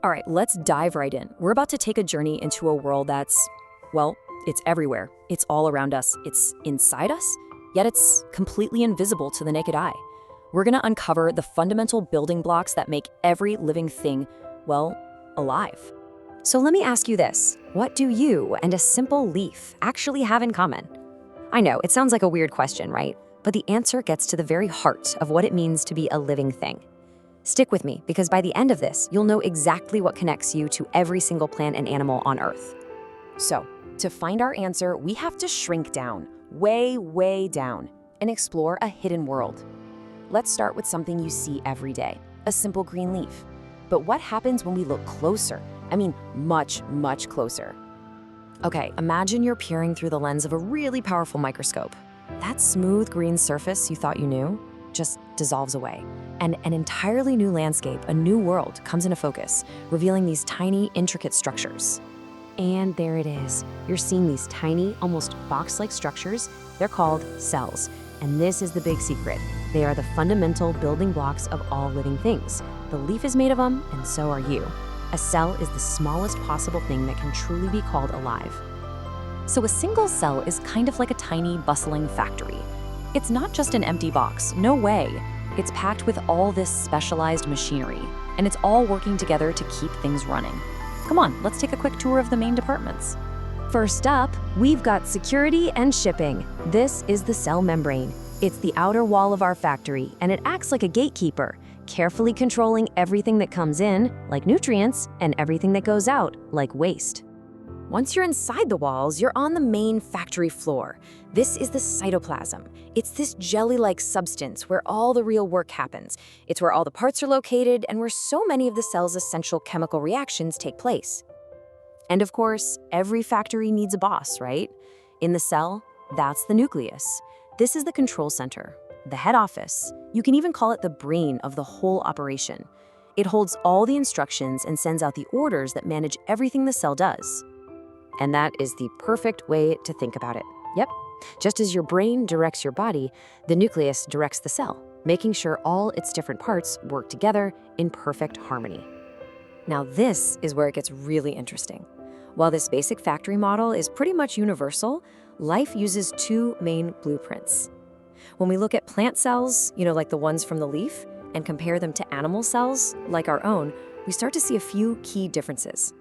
All right, let's dive right in. We're about to take a journey into a world that's, well, it's everywhere. It's all around us. It's inside us, yet it's completely invisible to the naked eye. We're going to uncover the fundamental building blocks that make every living thing, well, alive. So let me ask you this. What do you and a simple leaf actually have in common? I know, it sounds like a weird question, right? But the answer gets to the very heart of what it means to be a living thing. Stick with me, because by the end of this, you'll know exactly what connects you to every single plant and animal on Earth. So, to find our answer, we have to shrink down, way, way down, and explore a hidden world. Let's start with something you see every day, a simple green leaf. But what happens when we look closer? I mean, much, much closer. Okay, imagine you're peering through the lens of a really powerful microscope. That smooth green surface you thought you knew just dissolves away. And an entirely new landscape, a new world, comes into focus, revealing these tiny, intricate structures. And there it is. You're seeing these tiny, almost box-like structures. They're called cells. And this is the big secret. They are the fundamental building blocks of all living things. The leaf is made of them, and so are you. A cell is the smallest possible thing that can truly be called alive. So a single cell is kind of like a tiny, bustling factory. It's not just an empty box, no way. It's packed with all this specialized machinery, and it's all working together to keep things running. Come on, let's take a quick tour of the main departments. First up, we've got security and shipping. This is the cell membrane. It's the outer wall of our factory, and it acts like a gatekeeper, carefully controlling everything that comes in, like nutrients, and everything that goes out, like waste. Once you're inside the walls, you're on the main factory floor. This is the cytoplasm. It's this jelly-like substance where all the real work happens. It's where all the parts are located and where so many of the cell's essential chemical reactions take place. And of course, every factory needs a boss, right? In the cell, that's the nucleus. This is the control center, the head office. You can even call it the brain of the whole operation. It holds all the instructions and sends out the orders that manage everything the cell does. And that is the perfect way to think about it. Yep. Just as your brain directs your body, the nucleus directs the cell, making sure all its different parts work together in perfect harmony. Now this is where it gets really interesting. While this basic factory model is pretty much universal, life uses two main blueprints. When we look at plant cells, like the ones from the leaf, and compare them to animal cells, like our own, we start to see a few key differences.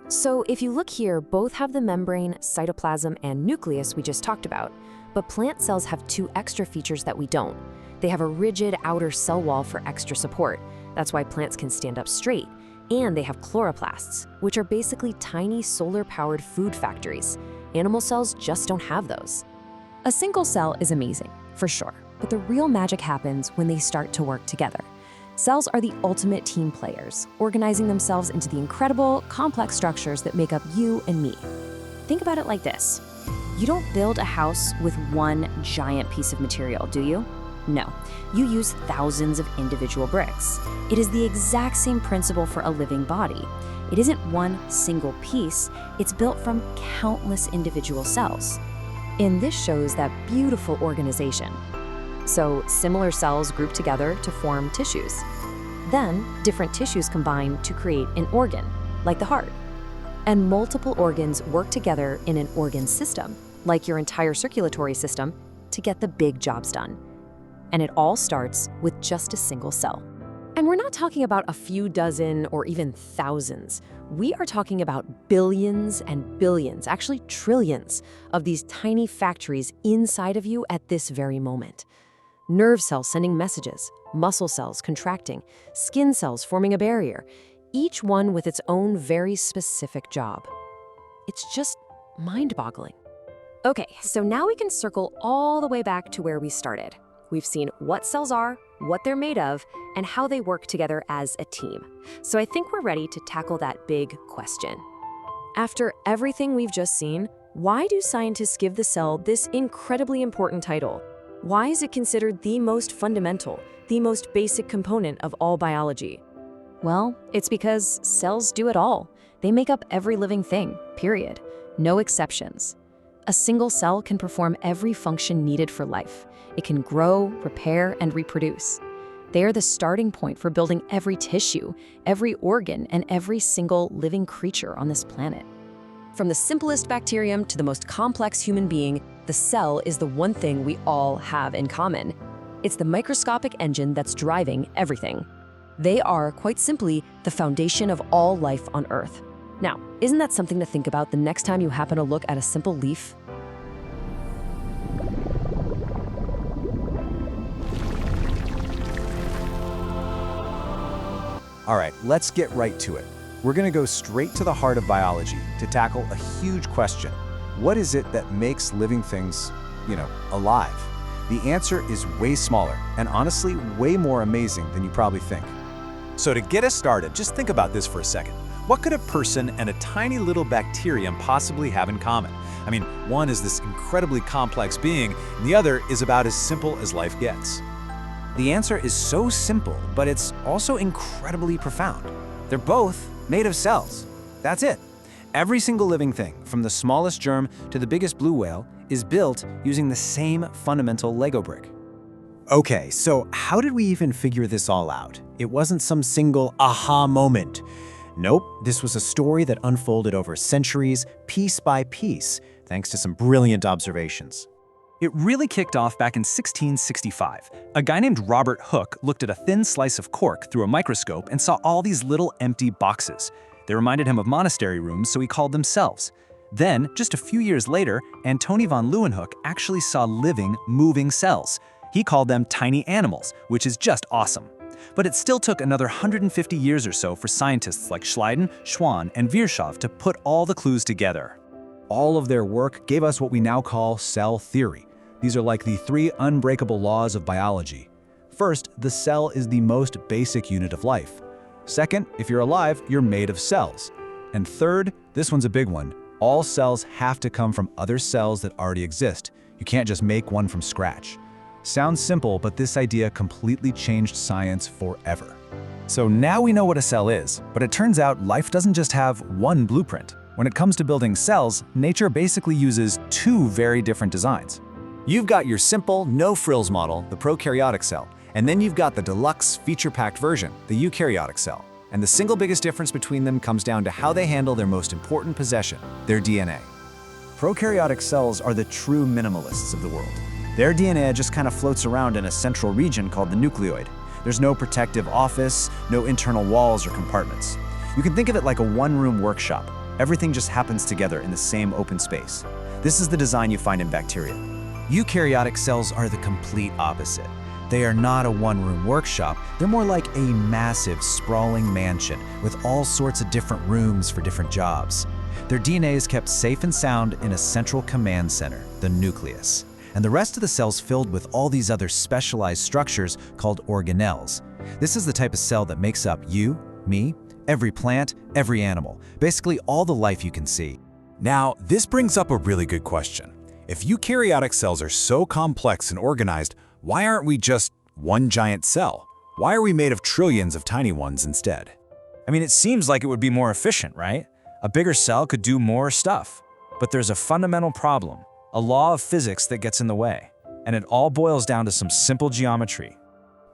So if you look here, both have the membrane, cytoplasm, and nucleus we just talked about. But plant cells have two extra features that we don't. They have a rigid outer cell wall for extra support. That's why plants can stand up straight. And they have chloroplasts, which are basically tiny solar-powered food factories. Animal cells just don't have those. A single cell is amazing, for sure. But the real magic happens when they start to work together. Cells are the ultimate team players, organizing themselves into the incredible, complex structures that make up you and me. Think about it like this. You don't build a house with one giant piece of material, do you? No, you use thousands of individual bricks. It is the exact same principle for a living body. It isn't one single piece, it's built from countless individual cells. And this shows that beautiful organization. So similar cells group together to form tissues. Then different tissues combine to create an organ, like the heart. And multiple organs work together in an organ system, like your entire circulatory system, to get the big jobs done. And it all starts with just a single cell. And we're not talking about a few dozen or even thousands. We are talking about billions and billions, actually trillions, of these tiny factories inside of you at this very moment. Nerve cells sending messages, muscle cells contracting, skin cells forming a barrier, each one with its own very specific job. It's just mind-boggling. Okay, so now we can circle all the way back to where we started. We've seen what cells are, what they're made of, and how they work together as a team. So I think we're ready to tackle that big question. After everything we've just seen, why do scientists give the cell this incredibly important title? Why is it considered the most fundamental, the most basic component of all biology? Well, it's because cells do it all. They make up every living thing, period. No exceptions. A single cell can perform every function needed for life. It can grow, repair, and reproduce. They are the starting point for building every tissue, every organ, and every single living creature on this planet. From the simplest bacterium to the most complex human being, the cell is the one thing we all have in common. It's the microscopic engine that's driving everything. They are, quite simply, the foundation of all life on Earth. Now, isn't that something to think about the next time you happen to look at a simple leaf? All right, let's get right to it. We're going to go straight to the heart of biology to tackle a huge question. What is it that makes living things, alive? The answer is way smaller and honestly way more amazing than you probably think. So to get us started, just think about this for a second. What could a person and a tiny little bacterium possibly have in common? I mean, one is this incredibly complex being, and the other is about as simple as life gets. The answer is so simple, but it's also incredibly profound. They're both made of cells. That's it. Every single living thing, from the smallest germ to the biggest blue whale, is built using the same fundamental Lego brick. Okay, so how did we even figure this all out? It wasn't some single aha moment. Nope, this was a story that unfolded over centuries, piece by piece, thanks to some brilliant observations. It really kicked off back in 1665. A guy named Robert Hooke looked at a thin slice of cork through a microscope and saw all these little empty boxes. They reminded him of monastery rooms, so he called them cells. Then, just a few years later, Antony van Leeuwenhoek actually saw living, moving cells. He called them tiny animals, which is just awesome. But it still took another 150 years or so for scientists like Schleiden, Schwann, and Virchow to put all the clues together. All of their work gave us what we now call cell theory. These are like the 3 unbreakable laws of biology. First, the cell is the most basic unit of life. Second, if you're alive, you're made of cells. And third, this one's a big one. All cells have to come from other cells that already exist. You can't just make one from scratch. Sounds simple, but this idea completely changed science forever. So now we know what a cell is, but it turns out life doesn't just have one blueprint. When it comes to building cells, nature basically uses 2 very different designs. You've got your simple, no-frills model, the prokaryotic cell, and then you've got the deluxe, feature-packed version, the eukaryotic cell. And the single biggest difference between them comes down to how they handle their most important possession, their DNA. Prokaryotic cells are the true minimalists of the world. Their DNA just kind of floats around in a central region called the nucleoid. There's no protective office, no internal walls or compartments. You can think of it like a one-room workshop. Everything just happens together in the same open space. This is the design you find in bacteria. Eukaryotic cells are the complete opposite. They are not a one-room workshop. They're more like a massive, sprawling mansion with all sorts of different rooms for different jobs. Their DNA is kept safe and sound in a central command center, the nucleus. And the rest of the cell's filled with all these other specialized structures called organelles. This is the type of cell that makes up you, me, every plant, every animal, basically all the life you can see. Now, this brings up a really good question. If eukaryotic cells are so complex and organized, why aren't we just one giant cell? Why are we made of trillions of tiny ones instead? I mean, it seems like it would be more efficient, right? A bigger cell could do more stuff. But there's a fundamental problem, a law of physics that gets in the way. And it all boils down to some simple geometry.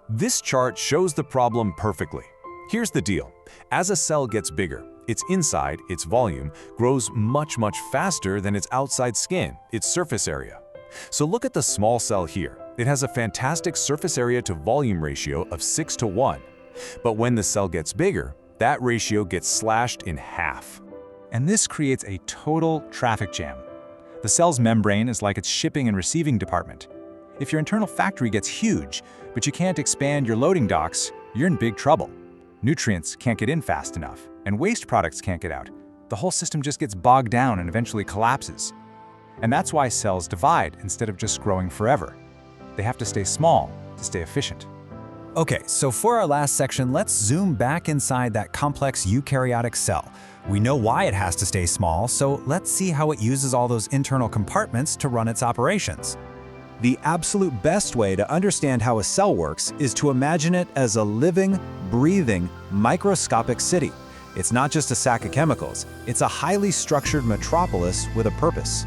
This chart shows the problem perfectly. Here's the deal. As a cell gets bigger, its inside, its volume, grows much faster than its outside skin, its surface area. So look at the small cell here. It has a fantastic surface area to volume ratio of 6:1. But when the cell gets bigger, that ratio gets slashed in half. And this creates a total traffic jam. The cell's membrane is like its shipping and receiving department. If your internal factory gets huge, but you can't expand your loading docks, you're in big trouble. Nutrients can't get in fast enough, and waste products can't get out. The whole system just gets bogged down and eventually collapses. And that's why cells divide instead of just growing forever. They have to stay small to stay efficient. Okay, so for our last section, let's zoom back inside that complex eukaryotic cell. We know why it has to stay small, so let's see how it uses all those internal compartments to run its operations. The absolute best way to understand how a cell works is to imagine it as a living, breathing, microscopic city. It's not just a sack of chemicals, it's a highly structured metropolis with a purpose.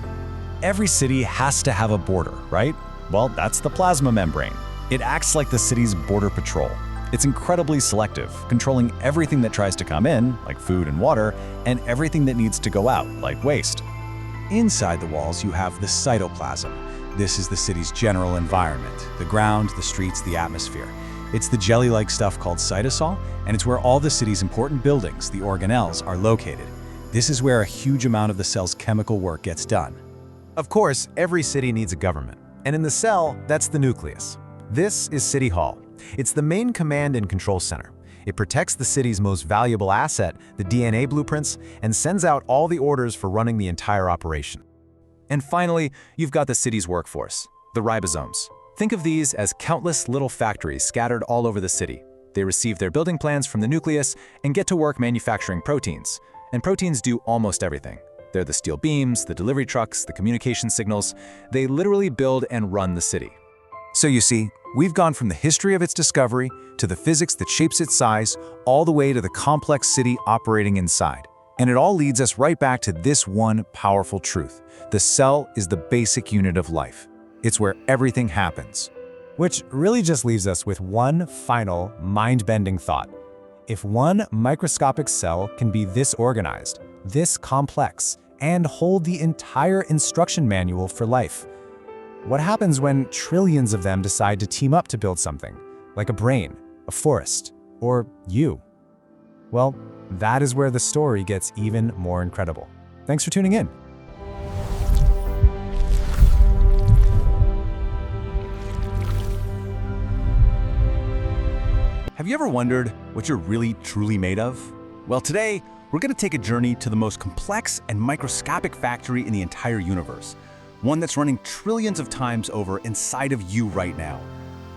Every city has to have a border, right? Well, that's the plasma membrane. It acts like the city's border patrol. It's incredibly selective, controlling everything that tries to come in, like food and water, and everything that needs to go out, like waste. Inside the walls, you have the cytoplasm. This is the city's general environment, the ground, the streets, the atmosphere. It's the jelly-like stuff called cytosol, and it's where all the city's important buildings, the organelles, are located. This is where a huge amount of the cell's chemical work gets done. Of course, every city needs a government, and in the cell, that's the nucleus. This is City Hall. It's the main command and control center. It protects the city's most valuable asset, the DNA blueprints, and sends out all the orders for running the entire operation. And finally, you've got the city's workforce, the ribosomes. Think of these as countless little factories scattered all over the city. They receive their building plans from the nucleus and get to work manufacturing proteins. And proteins do almost everything. They're the steel beams, the delivery trucks, the communication signals. They literally build and run the city. So you see, we've gone from the history of its discovery to the physics that shapes its size, all the way to the complex city operating inside. And it all leads us right back to this one powerful truth. The cell is the basic unit of life. It's where everything happens. Which really just leaves us with one final mind-bending thought. If one microscopic cell can be this organized, this complex, and hold the entire instruction manual for life, what happens when trillions of them decide to team up to build something, like a brain, a forest, or you? Well, that is where the story gets even more incredible. Thanks for tuning in. Have you ever wondered what you're really truly made of? Well, today, we're going to take a journey to the most complex and microscopic factory in the entire universe. One that's running trillions of times over inside of you right now.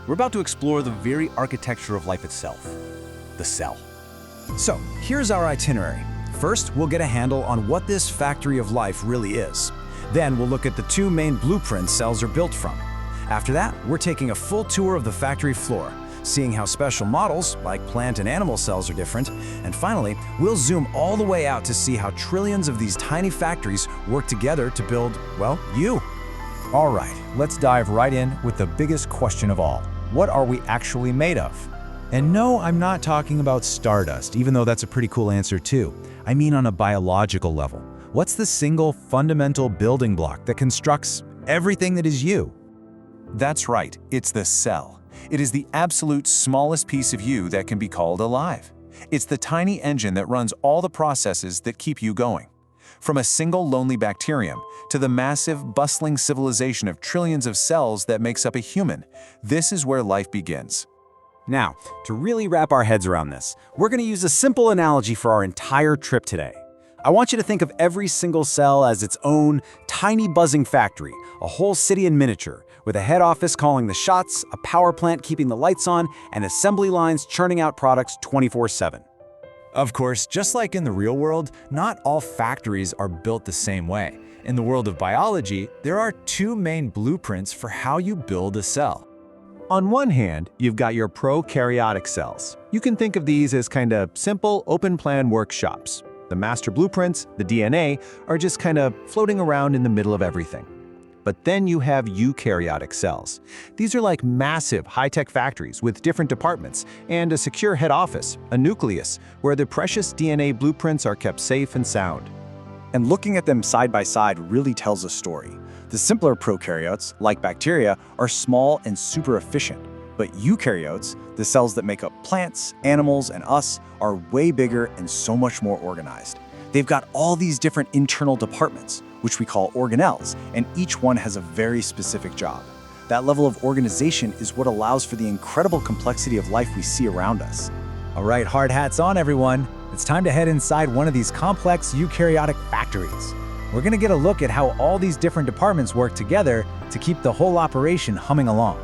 We're about to explore the very architecture of life itself, the cell. So, here's our itinerary. First, we'll get a handle on what this factory of life really is. Then, we'll look at the two main blueprints cells are built from. After that, we're taking a full tour of the factory floor, seeing how special models, like plant and animal cells, are different. And finally, we'll zoom all the way out to see how trillions of these tiny factories work together to build, well, you. All right, let's dive right in with the biggest question of all. What are we actually made of? And no, I'm not talking about stardust, even though that's a pretty cool answer too. I mean on a biological level. What's the single fundamental building block that constructs everything that is you? That's right, it's the cell. It is the absolute smallest piece of you that can be called alive. It's the tiny engine that runs all the processes that keep you going. From a single lonely bacterium to the massive, bustling civilization of trillions of cells that makes up a human, this is where life begins. Now, to really wrap our heads around this, we're going to use a simple analogy for our entire trip today. I want you to think of every single cell as its own tiny buzzing factory, a whole city in miniature, with a head office calling the shots, a power plant keeping the lights on, and assembly lines churning out products 24/7. Of course, just like in the real world, not all factories are built the same way. In the world of biology, there are two main blueprints for how you build a cell. On one hand, you've got your prokaryotic cells. You can think of these as kind of simple, open-plan workshops. The master blueprints, the DNA, are just kind of floating around in the middle of everything. But then you have eukaryotic cells. These are like massive, high-tech factories with different departments and a secure head office, a nucleus, where the precious DNA blueprints are kept safe and sound. And looking at them side by side really tells a story. The simpler prokaryotes, like bacteria, are small and super efficient. But eukaryotes, the cells that make up plants, animals, and us, are way bigger and so much more organized. They've got all these different internal departments, which we call organelles, and each one has a very specific job. That level of organization is what allows for the incredible complexity of life we see around us. All right, hard hats on, everyone. It's time to head inside one of these complex eukaryotic factories. We're going to get a look at how all these different departments work together to keep the whole operation humming along.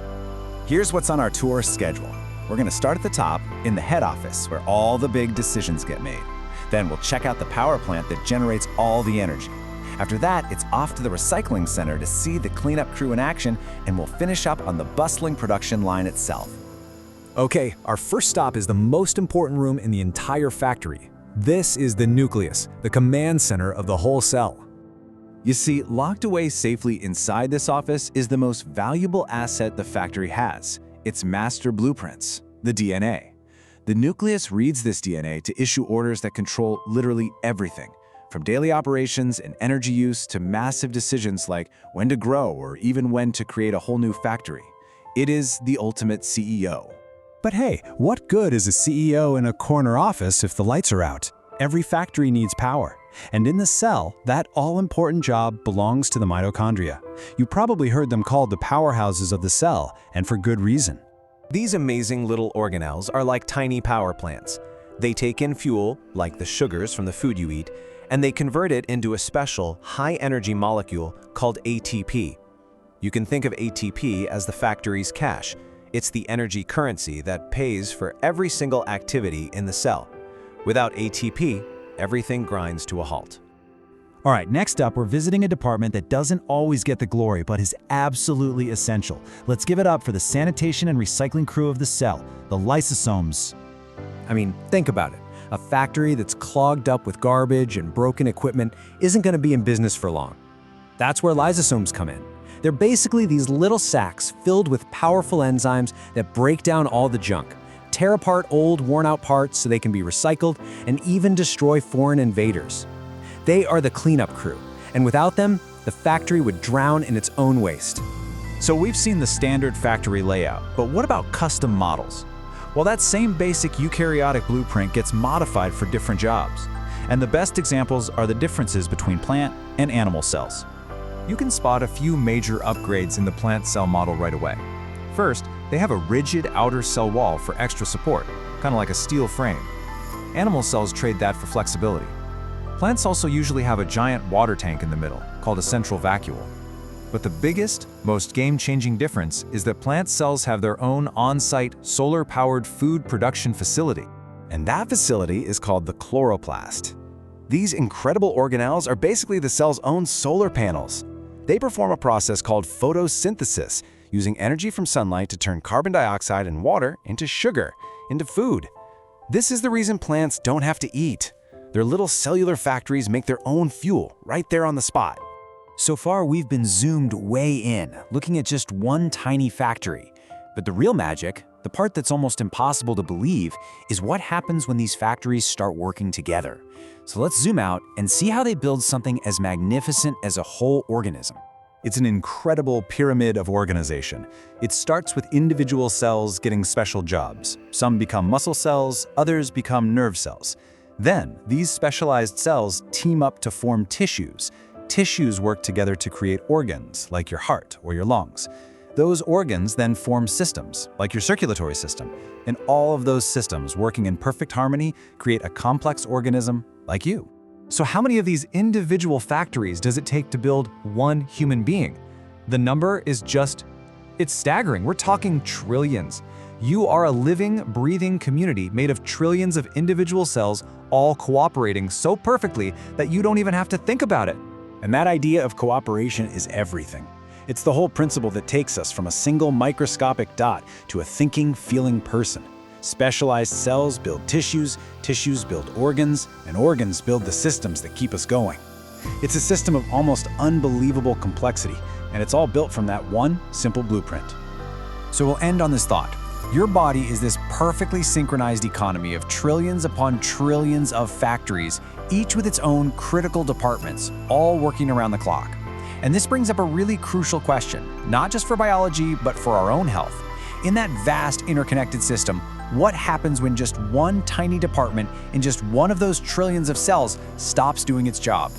Here's what's on our tour schedule. We're going to start at the top in the head office where all the big decisions get made. Then we'll check out the power plant that generates all the energy. After that, it's off to the recycling center to see the cleanup crew in action, and we'll finish up on the bustling production line itself. Okay, our first stop is the most important room in the entire factory. This is the nucleus, the command center of the whole cell. You see, locked away safely inside this office is the most valuable asset the factory has. its master blueprints, the DNA. The nucleus reads this DNA to issue orders that control literally everything, from daily operations and energy use to massive decisions like when to grow or even when to create a whole new factory. It is the ultimate CEO. But hey, what good is a CEO in a corner office if the lights are out? Every factory needs power. And in the cell, that all-important job belongs to the mitochondria. You probably heard them called the powerhouses of the cell, and for good reason. These amazing little organelles are like tiny power plants. They take in fuel, like the sugars from the food you eat, and they convert it into a special, high-energy molecule called ATP. You can think of ATP as the factory's cash. It's the energy currency that pays for every single activity in the cell. Without ATP, everything grinds to a halt. All right, next up, we're visiting a department that doesn't always get the glory, but is absolutely essential. Let's give it up for the sanitation and recycling crew of the cell, the lysosomes. I mean, think about it. A factory that's clogged up with garbage and broken equipment isn't going to be in business for long. That's where lysosomes come in. They're basically these little sacks filled with powerful enzymes that break down all the junk, tear apart old, worn-out parts so they can be recycled, and even destroy foreign invaders. They are the cleanup crew, and without them, the factory would drown in its own waste. So we've seen the standard factory layout, but what about custom models? Well, that same basic eukaryotic blueprint gets modified for different jobs. And the best examples are the differences between plant and animal cells. You can spot a few major upgrades in the plant cell model right away. First, they have a rigid outer cell wall for extra support, kind of like a steel frame. Animal cells trade that for flexibility. Plants also usually have a giant water tank in the middle, called a central vacuole. But the biggest, most game-changing difference is that plant cells have their own on-site, solar-powered food production facility. And that facility is called the chloroplast. These incredible organelles are basically the cell's own solar panels. They perform a process called photosynthesis, using energy from sunlight to turn carbon dioxide and water into sugar, into food. This is the reason plants don't have to eat. Their little cellular factories make their own fuel right there on the spot. So far, we've been zoomed way in, looking at just one tiny factory. But the real magic, the part that's almost impossible to believe, is what happens when these factories start working together. So let's zoom out and see how they build something as magnificent as a whole organism. It's an incredible pyramid of organization. It starts with individual cells getting special jobs. Some become muscle cells, others become nerve cells. Then, these specialized cells team up to form tissues. Tissues work together to create organs, like your heart or your lungs. Those organs then form systems, like your circulatory system. And all of those systems, working in perfect harmony, create a complex organism like you. So how many of these individual factories does it take to build one human being? The number is it's staggering. We're talking trillions. You are a living, breathing community made of trillions of individual cells all cooperating so perfectly that you don't even have to think about it. And that idea of cooperation is everything. It's the whole principle that takes us from a single microscopic dot to a thinking, feeling person. Specialized cells build tissues, tissues build organs, and organs build the systems that keep us going. It's a system of almost unbelievable complexity, and it's all built from that one simple blueprint. So we'll end on this thought. Your body is this perfectly synchronized economy of trillions upon trillions of factories, each with its own critical departments, all working around the clock. And this brings up a really crucial question, not just for biology, but for our own health. In that vast interconnected system, what happens when just one tiny department in just one of those trillions of cells stops doing its job?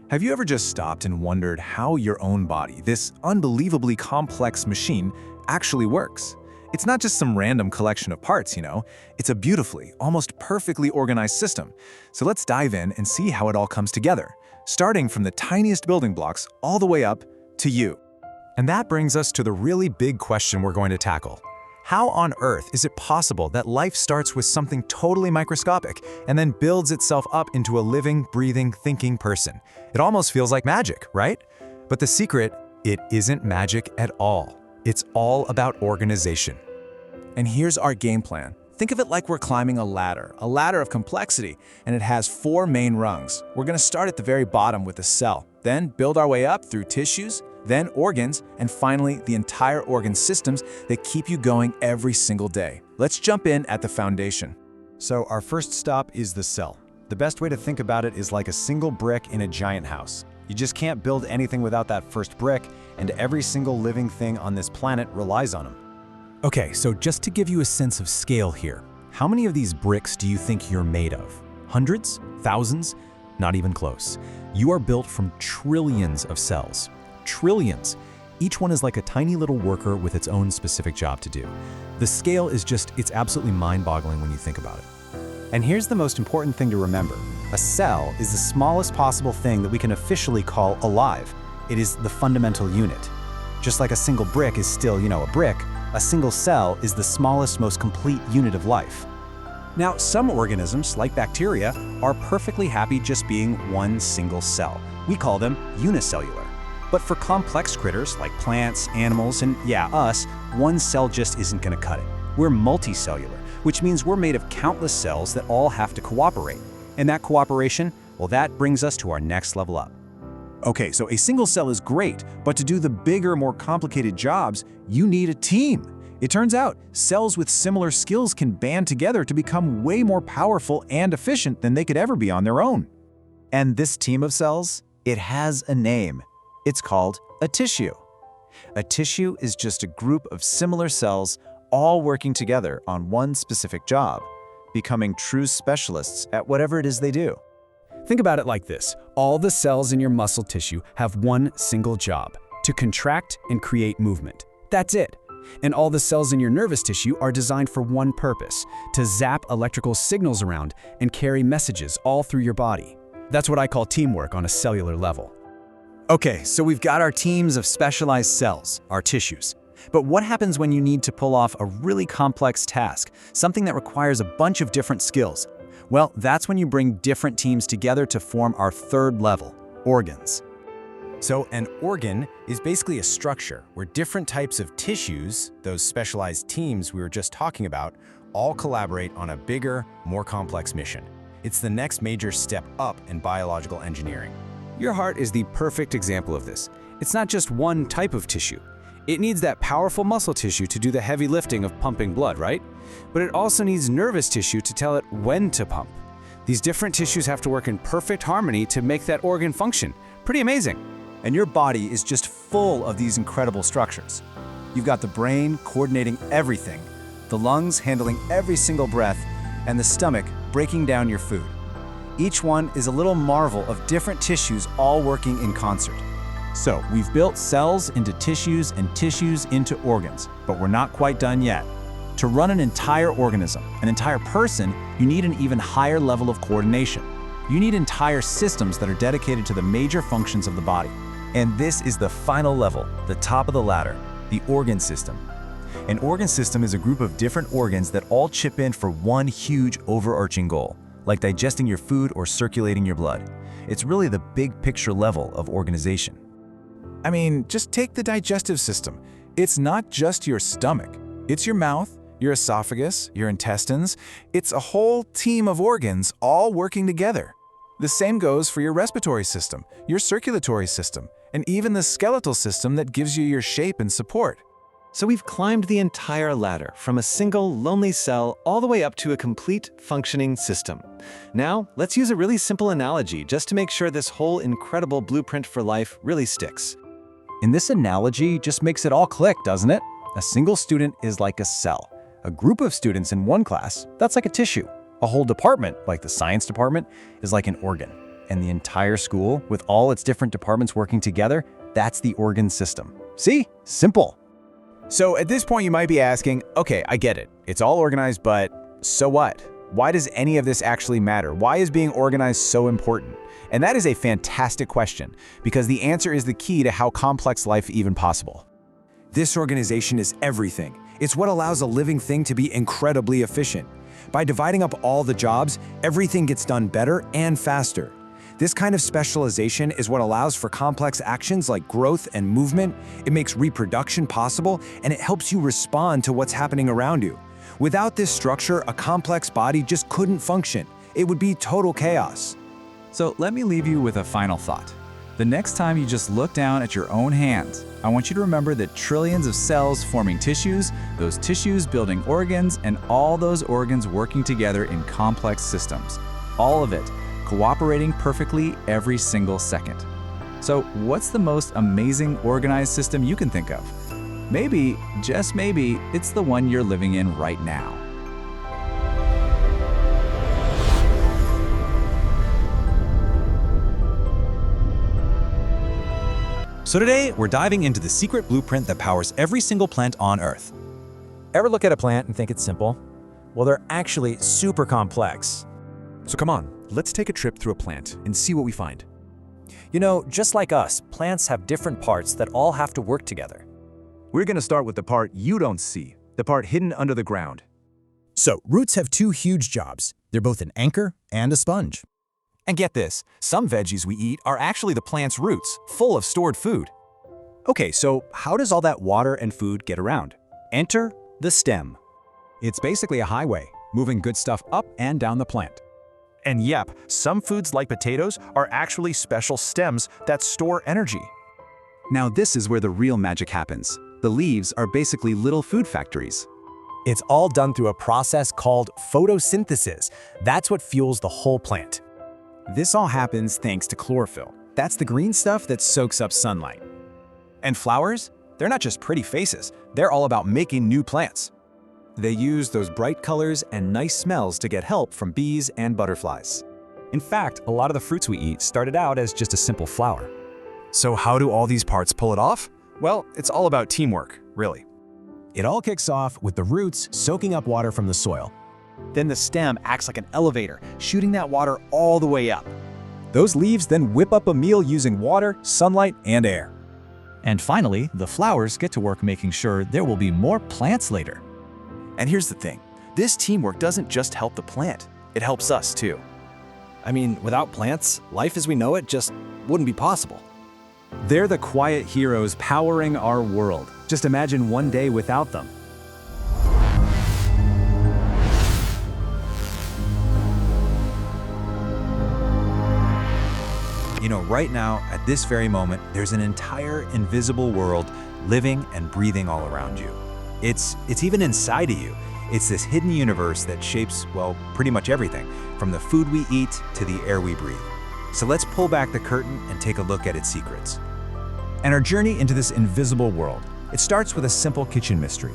Have you ever just stopped and wondered how your own body, this unbelievably complex machine, actually works? It's not just some random collection of parts, It's a beautifully, almost perfectly organized system. So let's dive in and see how it all comes together, starting from the tiniest building blocks all the way up to you. And that brings us to the really big question we're going to tackle. How on earth is it possible that life starts with something totally microscopic and then builds itself up into a living, breathing, thinking person? It almost feels like magic, right? But the secret, it isn't magic at all. It's all about organization. And here's our game plan. Think of it like we're climbing a ladder of complexity, and it has 4 main rungs. We're going to start at the very bottom with a cell, then build our way up through tissues, then organs, and finally the entire organ systems that keep you going every single day. Let's jump in at the foundation. So our first stop is the cell. The best way to think about it is like a single brick in a giant house. You just can't build anything without that first brick, and every single living thing on this planet relies on them. Okay, so just to give you a sense of scale here, how many of these bricks do you think you're made of? Hundreds? Thousands? Not even close. You are built from trillions of cells. Trillions. Each one is like a tiny little worker with its own specific job to do. The scale is it's absolutely mind-boggling when you think about it. And here's the most important thing to remember. A cell is the smallest possible thing that we can officially call alive. It is the fundamental unit. Just like a single brick is still, a brick, a single cell is the smallest, most complete unit of life. Now, some organisms, like bacteria, are perfectly happy just being one single cell. We call them unicellular. But for complex critters like plants, animals, and us, one cell just isn't going to cut it. We're multicellular, which means we're made of countless cells that all have to cooperate. And that cooperation, well, that brings us to our next level up. Okay, so a single cell is great, but to do the bigger, more complicated jobs, you need a team. It turns out, cells with similar skills can band together to become way more powerful and efficient than they could ever be on their own. And this team of cells, it has a name. It's called a tissue. A tissue is just a group of similar cells all working together on one specific job, becoming true specialists at whatever it is they do. Think about it like this. All the cells in your muscle tissue have one single job: to contract and create movement. That's it. And all the cells in your nervous tissue are designed for one purpose: to zap electrical signals around and carry messages all through your body. That's what I call teamwork on a cellular level. Okay, so we've got our teams of specialized cells, our tissues. But what happens when you need to pull off a really complex task, something that requires a bunch of different skills? Well, that's when you bring different teams together to form our third level, organs. So an organ is basically a structure where different types of tissues, those specialized teams we were just talking about, all collaborate on a bigger, more complex mission. It's the next major step up in biological engineering. Your heart is the perfect example of this. It's not just one type of tissue. It needs that powerful muscle tissue to do the heavy lifting of pumping blood, right? But it also needs nervous tissue to tell it when to pump. These different tissues have to work in perfect harmony to make that organ function. Pretty amazing. And your body is just full of these incredible structures. You've got the brain coordinating everything, the lungs handling every single breath, and the stomach breaking down your food. Each one is a little marvel of different tissues all working in concert. So we've built cells into tissues and tissues into organs, but we're not quite done yet. To run an entire organism, an entire person, you need an even higher level of coordination. You need entire systems that are dedicated to the major functions of the body. And this is the final level, the top of the ladder, the organ system. An organ system is a group of different organs that all chip in for one huge overarching goal, like digesting your food or circulating your blood. It's really the big picture level of organization. I mean, just take the digestive system. It's not just your stomach. It's your mouth, your esophagus, your intestines. It's a whole team of organs all working together. The same goes for your respiratory system, your circulatory system, and even the skeletal system that gives you your shape and support. So we've climbed the entire ladder from a single lonely cell all the way up to a complete functioning system. Now, let's use a really simple analogy just to make sure this whole incredible blueprint for life really sticks. And this analogy just makes it all click, doesn't it? A single student is like a cell. A group of students in one class, that's like a tissue. A whole department, like the science department, is like an organ. And the entire school, with all its different departments working together, that's the organ system. See? Simple. So at this point you might be asking, okay, I get it. It's all organized, but so what? Why does any of this actually matter? Why is being organized so important? And that is a fantastic question, because the answer is the key to how complex life is even possible. This organization is everything. It's what allows a living thing to be incredibly efficient. By dividing up all the jobs, everything gets done better and faster. This kind of specialization is what allows for complex actions like growth and movement. It makes reproduction possible, and it helps you respond to what's happening around you. Without this structure, a complex body just couldn't function. It would be total chaos. So let me leave you with a final thought. The next time you just look down at your own hands, I want you to remember that trillions of cells forming tissues, those tissues building organs, and all those organs working together in complex systems. All of it cooperating perfectly every single second. So what's the most amazing organized system you can think of? Maybe, just maybe, it's the one you're living in right now. So today, we're diving into the secret blueprint that powers every single plant on Earth. Ever look at a plant and think it's simple? Well, they're actually super complex. So come on, let's take a trip through a plant and see what we find. You know, just like us, plants have different parts that all have to work together. We're going to start with the part you don't see, the part hidden under the ground. So, roots have two huge jobs. They're both an anchor and a sponge. And get this, some veggies we eat are actually the plant's roots, full of stored food. Okay, so how does all that water and food get around? Enter the stem. It's basically a highway, moving good stuff up and down the plant. And yep, some foods like potatoes are actually special stems that store energy. Now this is where the real magic happens. The leaves are basically little food factories. It's all done through a process called photosynthesis. That's what fuels the whole plant. This all happens thanks to chlorophyll. That's the green stuff that soaks up sunlight. And flowers? They're not just pretty faces. They're all about making new plants. They use those bright colors and nice smells to get help from bees and butterflies. In fact, a lot of the fruits we eat started out as just a simple flower. So how do all these parts pull it off? Well, it's all about teamwork, really. It all kicks off with the roots soaking up water from the soil. Then the stem acts like an elevator, shooting that water all the way up. Those leaves then whip up a meal using water, sunlight, and air. And finally, the flowers get to work making sure there will be more plants later. And here's the thing, this teamwork doesn't just help the plant, it helps us too. I mean, without plants, life as we know it just wouldn't be possible. They're the quiet heroes powering our world. Just imagine one day without them. You know, right now, at this very moment, there's an entire invisible world living and breathing all around you. It's even inside of you. It's this hidden universe that shapes, well, pretty much everything, from the food we eat to the air we breathe. So let's pull back the curtain and take a look at its secrets. And our journey into this invisible world, it starts with a simple kitchen mystery.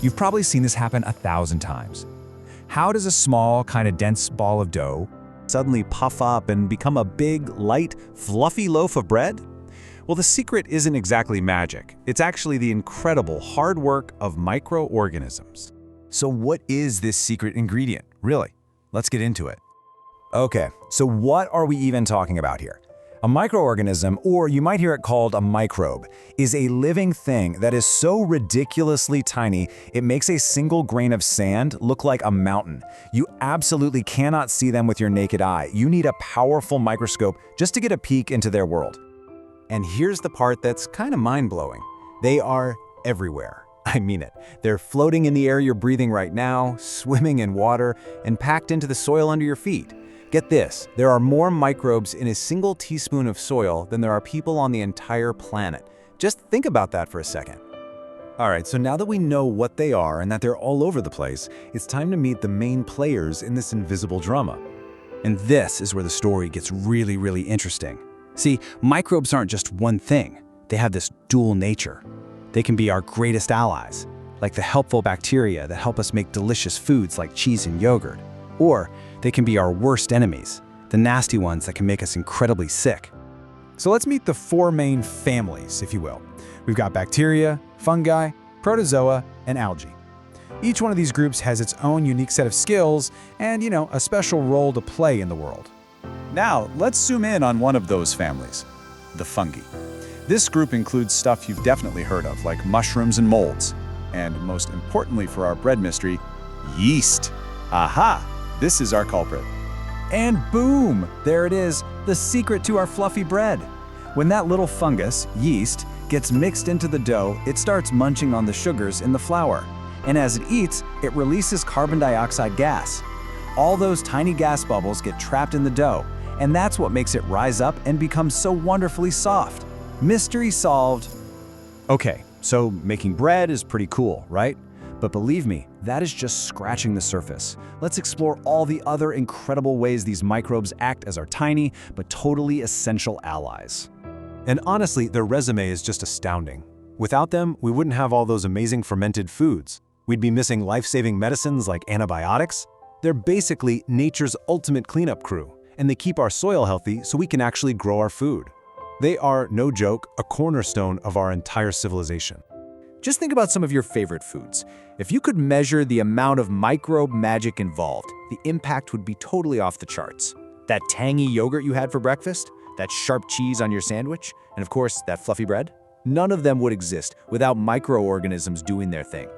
You've probably seen this happen 1,000 times. How does a small, kind of dense ball of dough suddenly puff up and become a big, light, fluffy loaf of bread? Well, the secret isn't exactly magic. It's actually the incredible hard work of microorganisms. So what is this secret ingredient, really? Let's get into it. Okay, so what are we even talking about here? A microorganism, or you might hear it called a microbe, is a living thing that is so ridiculously tiny it makes a single grain of sand look like a mountain. You absolutely cannot see them with your naked eye. You need a powerful microscope just to get a peek into their world. And here's the part that's kind of mind-blowing. They are everywhere. I mean it. They're floating in the air you're breathing right now, swimming in water, and packed into the soil under your feet. Get this, there are more microbes in a single teaspoon of soil than there are people on the entire planet. Just think about that for a second. All right, so now that we know what they are and that they're all over the place, it's time to meet the main players in this invisible drama. And this is where the story gets really interesting. See, microbes aren't just one thing. They have this dual nature. They can be our greatest allies, like the helpful bacteria that help us make delicious foods like cheese and yogurt. Or they can be our worst enemies, the nasty ones that can make us incredibly sick. So let's meet the four main families, if you will. We've got bacteria, fungi, protozoa, and algae. Each one of these groups has its own unique set of skills and, a special role to play in the world. Now, let's zoom in on one of those families, the fungi. This group includes stuff you've definitely heard of, like mushrooms and molds. And most importantly for our bread mystery, yeast. Aha! This is our culprit. And boom! There it is, the secret to our fluffy bread. When that little fungus, yeast, gets mixed into the dough, it starts munching on the sugars in the flour. And as it eats, it releases carbon dioxide gas. All those tiny gas bubbles get trapped in the dough, and that's what makes it rise up and become so wonderfully soft. Mystery solved. Okay, so making bread is pretty cool, right? But believe me, that is just scratching the surface. Let's explore all the other incredible ways these microbes act as our tiny but totally essential allies. And honestly, their resume is just astounding. Without them, we wouldn't have all those amazing fermented foods. We'd be missing life-saving medicines like antibiotics. They're basically nature's ultimate cleanup crew, and they keep our soil healthy so we can actually grow our food. They are, no joke, a cornerstone of our entire civilization. Just think about some of your favorite foods. If you could measure the amount of microbe magic involved, the impact would be totally off the charts. That tangy yogurt you had for breakfast, that sharp cheese on your sandwich, and of course, that fluffy bread, none of them would exist without microorganisms doing their thing.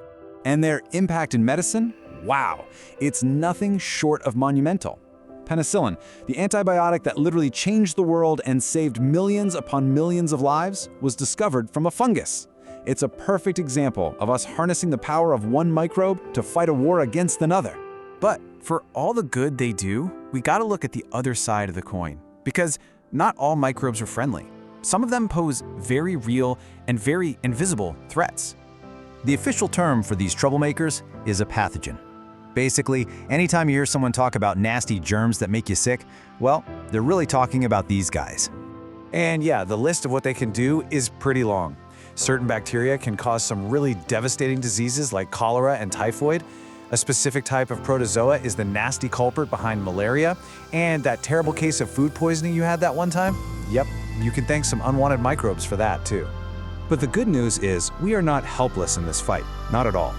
And their impact in medicine? Wow, it's nothing short of monumental. Penicillin, the antibiotic that literally changed the world and saved millions upon millions of lives, was discovered from a fungus. It's a perfect example of us harnessing the power of one microbe to fight a war against another. But for all the good they do, we gotta look at the other side of the coin. Because not all microbes are friendly. Some of them pose very real and very invisible threats. The official term for these troublemakers is a pathogen. Basically, anytime you hear someone talk about nasty germs that make you sick, well, they're really talking about these guys. And yeah, the list of what they can do is pretty long. Certain bacteria can cause some really devastating diseases like cholera and typhoid. A specific type of protozoa is the nasty culprit behind malaria. And that terrible case of food poisoning you had that one time? Yep, you can thank some unwanted microbes for that too. But the good news is we are not helpless in this fight, not at all.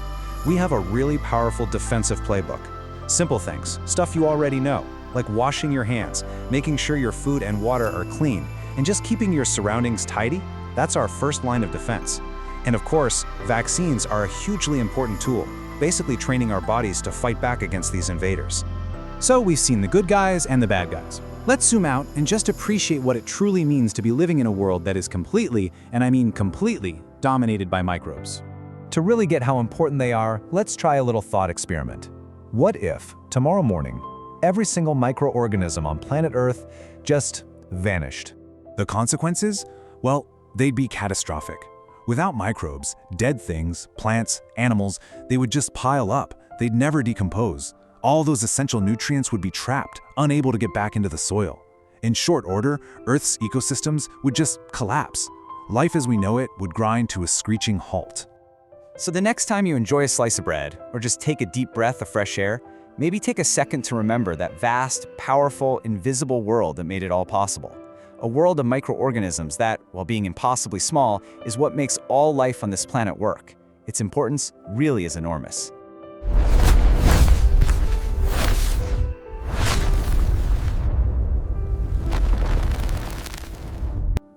We have a really powerful defensive playbook. Simple things, stuff you already know, like washing your hands, making sure your food and water are clean, and just keeping your surroundings tidy. That's our first line of defense. And of course, vaccines are a hugely important tool, basically training our bodies to fight back against these invaders. So we've seen the good guys and the bad guys. Let's zoom out and just appreciate what it truly means to be living in a world that is completely, and I mean completely, dominated by microbes. To really get how important they are, let's try a little thought experiment. What if, tomorrow morning, every single microorganism on planet Earth just vanished? The consequences? Well, they'd be catastrophic. Without microbes, dead things, plants, animals, they would just pile up. They'd never decompose. All those essential nutrients would be trapped, unable to get back into the soil. In short order, Earth's ecosystems would just collapse. Life as we know it would grind to a screeching halt. So the next time you enjoy a slice of bread, or just take a deep breath of fresh air, maybe take a second to remember that vast, powerful, invisible world that made it all possible. A world of microorganisms that, while being impossibly small, is what makes all life on this planet work. Its importance really is enormous.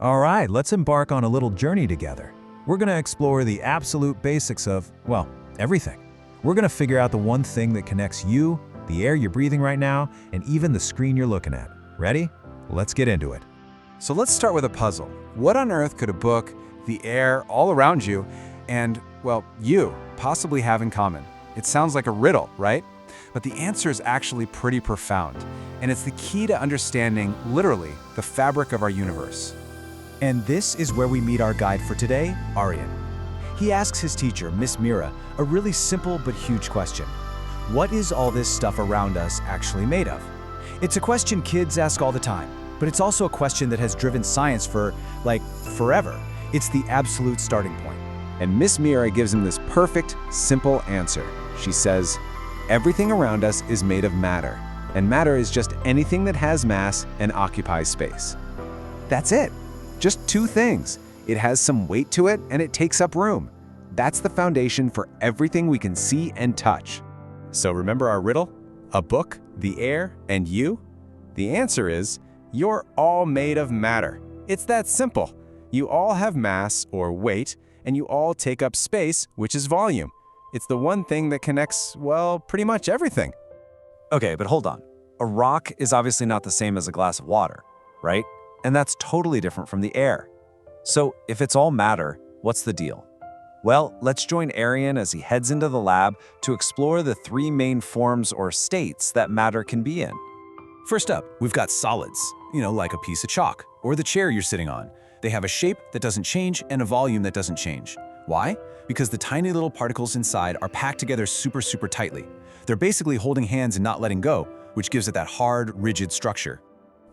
All right, let's embark on a little journey together. We're gonna explore the absolute basics of, well, everything. We're gonna figure out the one thing that connects you, the air you're breathing right now, and even the screen you're looking at. Ready? Let's get into it. So let's start with a puzzle. What on earth could a book, the air all around you, and, well, you possibly have in common? It sounds like a riddle, right? But the answer is actually pretty profound, and it's the key to understanding, literally, the fabric of our universe. And this is where we meet our guide for today, Aryan. He asks his teacher, Miss Mira, a really simple but huge question. What is all this stuff around us actually made of? It's a question kids ask all the time, but it's also a question that has driven science for, forever. It's the absolute starting point. And Miss Mira gives him this perfect, simple answer. She says, everything around us is made of matter, and matter is just anything that has mass and occupies space. That's it. Just two things. It has some weight to it, and it takes up room. That's the foundation for everything we can see and touch. So remember our riddle? A book, the air, and you? The answer is, you're all made of matter. It's that simple. You all have mass, or weight, and you all take up space, which is volume. It's the one thing that connects, well, pretty much everything. Okay, but hold on. A rock is obviously not the same as a glass of water, right? And that's totally different from the air. So if it's all matter, what's the deal? Well, let's join Arian as he heads into the lab to explore the three main forms or states that matter can be in. First up, we've got solids, like a piece of chalk or the chair you're sitting on. They have a shape that doesn't change and a volume that doesn't change. Why? Because the tiny little particles inside are packed together super tightly. They're basically holding hands and not letting go, which gives it that hard, rigid structure.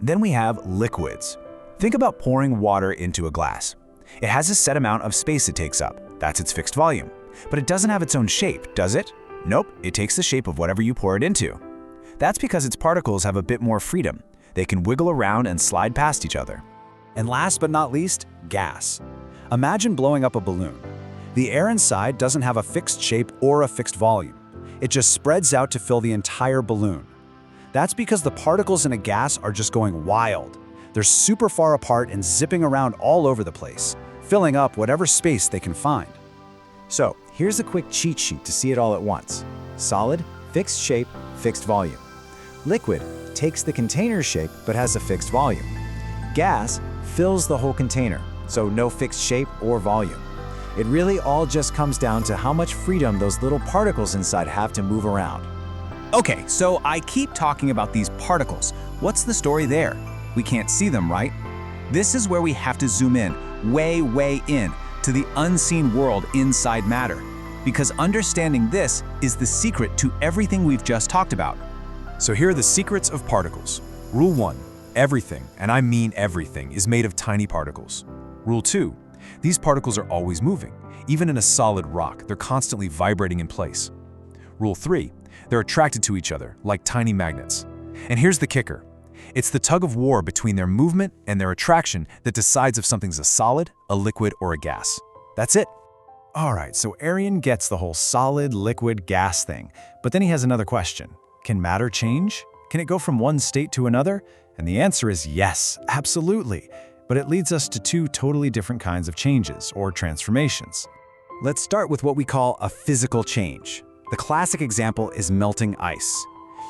Then we have liquids. Think about pouring water into a glass. It has a set amount of space it takes up. That's its fixed volume. But it doesn't have its own shape, does it? Nope, it takes the shape of whatever you pour it into. That's because its particles have a bit more freedom. They can wiggle around and slide past each other. And last but not least, gas. Imagine blowing up a balloon. The air inside doesn't have a fixed shape or a fixed volume. It just spreads out to fill the entire balloon. That's because the particles in a gas are just going wild. They're super far apart and zipping around all over the place, filling up whatever space they can find. So here's a quick cheat sheet to see it all at once. Solid, fixed shape, fixed volume. Liquid takes the container shape but has a fixed volume. Gas fills the whole container, so no fixed shape or volume. It really all just comes down to how much freedom those little particles inside have to move around. Okay, so I keep talking about these particles. What's the story there? We can't see them, right? This is where we have to zoom in, way in, to the unseen world inside matter. Because understanding this is the secret to everything we've just talked about. So here are the secrets of particles. Rule 1, everything, and I mean everything, is made of tiny particles. Rule 2, these particles are always moving. Even in a solid rock, they're constantly vibrating in place. Rule 3, they're attracted to each other, like tiny magnets. And here's the kicker. It's the tug of war between their movement and their attraction that decides if something's a solid, a liquid, or a gas. That's it. All right, so Arian gets the whole solid, liquid, gas thing. But then he has another question. Can matter change? Can it go from one state to another? And the answer is yes, absolutely. But it leads us to two totally different kinds of changes, or transformations. Let's start with what we call a physical change. The classic example is melting ice.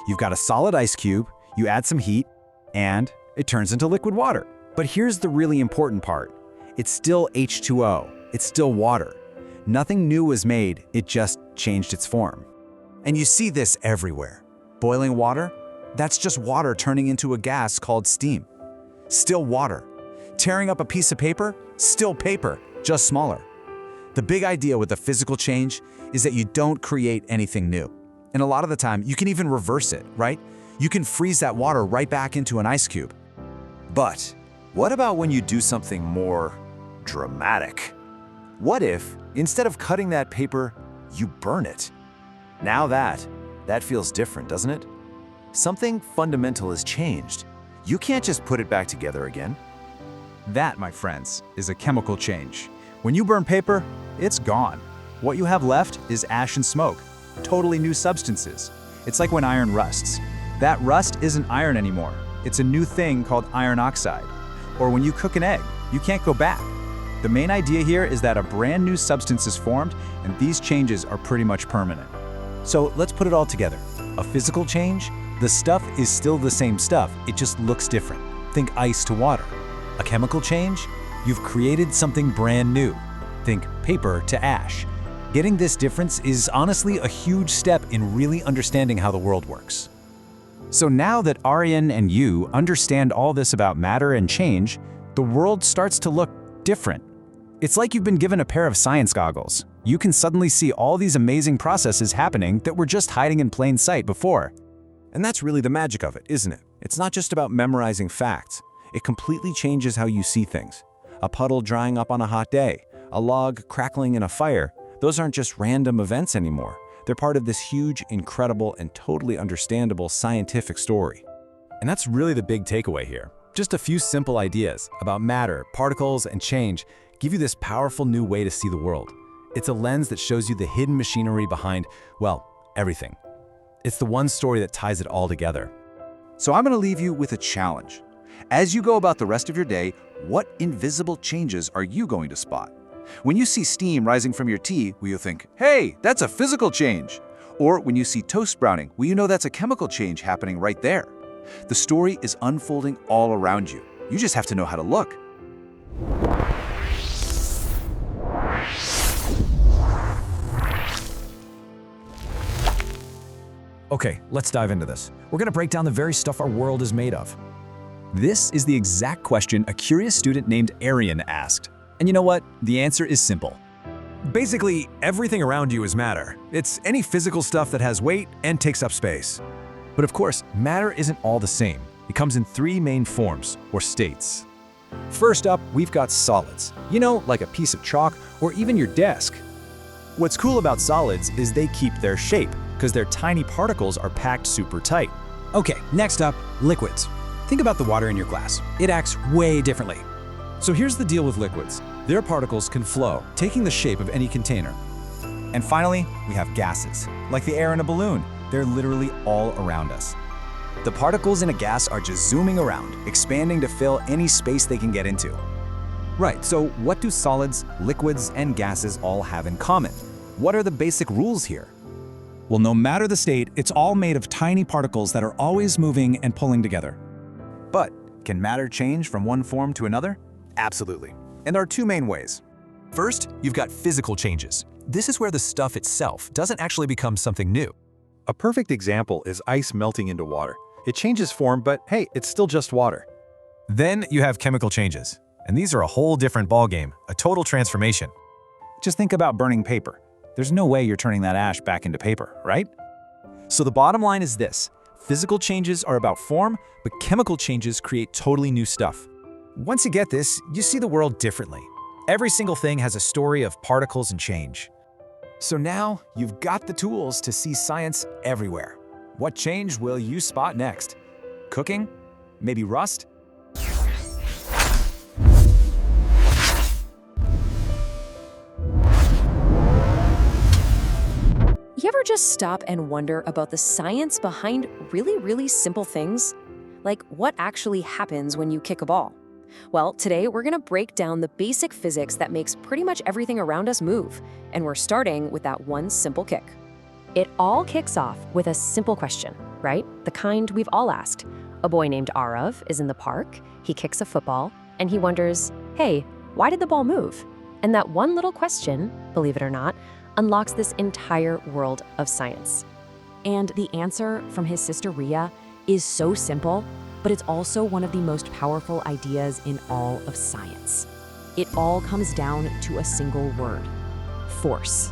You've got a solid ice cube, you add some heat, and it turns into liquid water. But here's the really important part. It's still H2O. It's still water. Nothing new was made, it just changed its form. And you see this everywhere. Boiling water? That's just water turning into a gas called steam. Still water. Tearing up a piece of paper? Still paper, just smaller. The big idea with the physical change is that you don't create anything new. And a lot of the time, you can even reverse it, right? You can freeze that water right back into an ice cube. But what about when you do something more dramatic? What if, instead of cutting that paper, you burn it? Now that feels different, doesn't it? Something fundamental has changed. You can't just put it back together again. That, my friends, is a chemical change. When you burn paper, it's gone. What you have left is ash and smoke, totally new substances. It's like when iron rusts. That rust isn't iron anymore. It's a new thing called iron oxide. Or when you cook an egg, you can't go back. The main idea here is that a brand new substance is formed, and these changes are pretty much permanent. So let's put it all together. A physical change? The stuff is still the same stuff, it just looks different. Think ice to water. A chemical change? You've created something brand new. Think paper to ash. Getting this difference is honestly a huge step in really understanding how the world works. So now that Arian and you understand all this about matter and change, the world starts to look different. It's like you've been given a pair of science goggles. You can suddenly see all these amazing processes happening that were just hiding in plain sight before. And that's really the magic of it, isn't it? It's not just about memorizing facts. It completely changes how you see things. A puddle drying up on a hot day, a log crackling in a fire, those aren't just random events anymore. They're part of this huge, incredible, and totally understandable scientific story. And that's really the big takeaway here. Just a few simple ideas about matter, particles, and change give you this powerful new way to see the world. It's a lens that shows you the hidden machinery behind, well, everything. It's the one story that ties it all together. So I'm going to leave you with a challenge. As you go about the rest of your day, what invisible changes are you going to spot? When you see steam rising from your tea, will you think, hey, that's a physical change? Or when you see toast browning, will you know that's a chemical change happening right there? The story is unfolding all around you. You just have to know how to look. Okay, let's dive into this. We're gonna break down the very stuff our world is made of. This is the exact question a curious student named Arian asked. And you know what? The answer is simple. Basically, everything around you is matter. It's any physical stuff that has weight and takes up space. But of course, matter isn't all the same. It comes in three main forms, or states. First up, we've got solids. You know, like a piece of chalk or even your desk. What's cool about solids is they keep their shape, because their tiny particles are packed super tight. Okay, next up, liquids. Think about the water in your glass. It acts way differently. So here's the deal with liquids. Their particles can flow, taking the shape of any container. And finally, we have gases. Like the air in a balloon, they're literally all around us. The particles in a gas are just zooming around, expanding to fill any space they can get into. Right, so what do solids, liquids, and gases all have in common? What are the basic rules here? Well, no matter the state, it's all made of tiny particles that are always moving and pulling together. But can matter change from one form to another? Absolutely. And there are two main ways. First, you've got physical changes. This is where the stuff itself doesn't actually become something new. A perfect example is ice melting into water. It changes form, but hey, it's still just water. Then you have chemical changes. And these are a whole different ballgame, a total transformation. Just think about burning paper. There's no way you're turning that ash back into paper, right? So the bottom line is this. Physical changes are about form, but chemical changes create totally new stuff. Once you get this, you see the world differently. Every single thing has a story of particles and change. So now you've got the tools to see science everywhere. What change will you spot next? Cooking? Maybe rust? You ever just stop and wonder about the science behind really simple things? Like what actually happens when you kick a ball? Well, today we're gonna break down the basic physics that makes pretty much everything around us move, and we're starting with that one simple kick. It all kicks off with a simple question, right? The kind we've all asked. A boy named Arav is in the park, he kicks a football, and he wonders, hey, why did the ball move? And that one little question, believe it or not, unlocks this entire world of science. And the answer from his sister Ria is so simple, but it's also one of the most powerful ideas in all of science. It all comes down to a single word: force.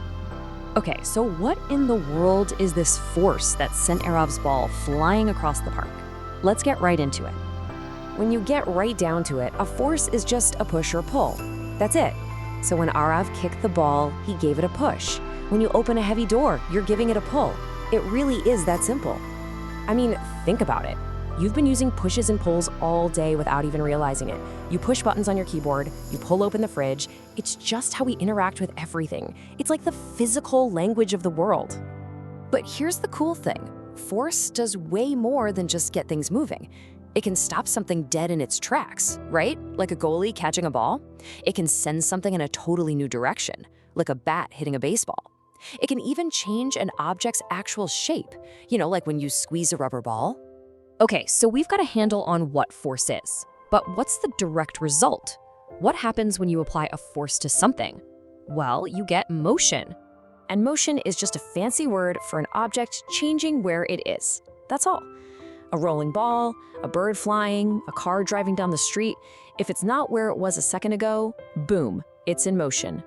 Okay, so what in the world is this force that sent Arav's ball flying across the park? Let's get right into it. When you get right down to it, a force is just a push or pull. That's it. So when Arav kicked the ball, he gave it a push. When you open a heavy door, you're giving it a pull. It really is that simple. I mean, think about it. You've been using pushes and pulls all day without even realizing it. You push buttons on your keyboard, you pull open the fridge. It's just how we interact with everything. It's like the physical language of the world. But here's the cool thing. Force does way more than just get things moving. It can stop something dead in its tracks, right? Like a goalie catching a ball. It can send something in a totally new direction, like a bat hitting a baseball. It can even change an object's actual shape, like when you squeeze a rubber ball. Okay, so we've got a handle on what force is. But what's the direct result? What happens when you apply a force to something? Well, you get motion. And motion is just a fancy word for an object changing where it is. That's all. A rolling ball, a bird flying, a car driving down the street. If it's not where it was a second ago, boom, it's in motion.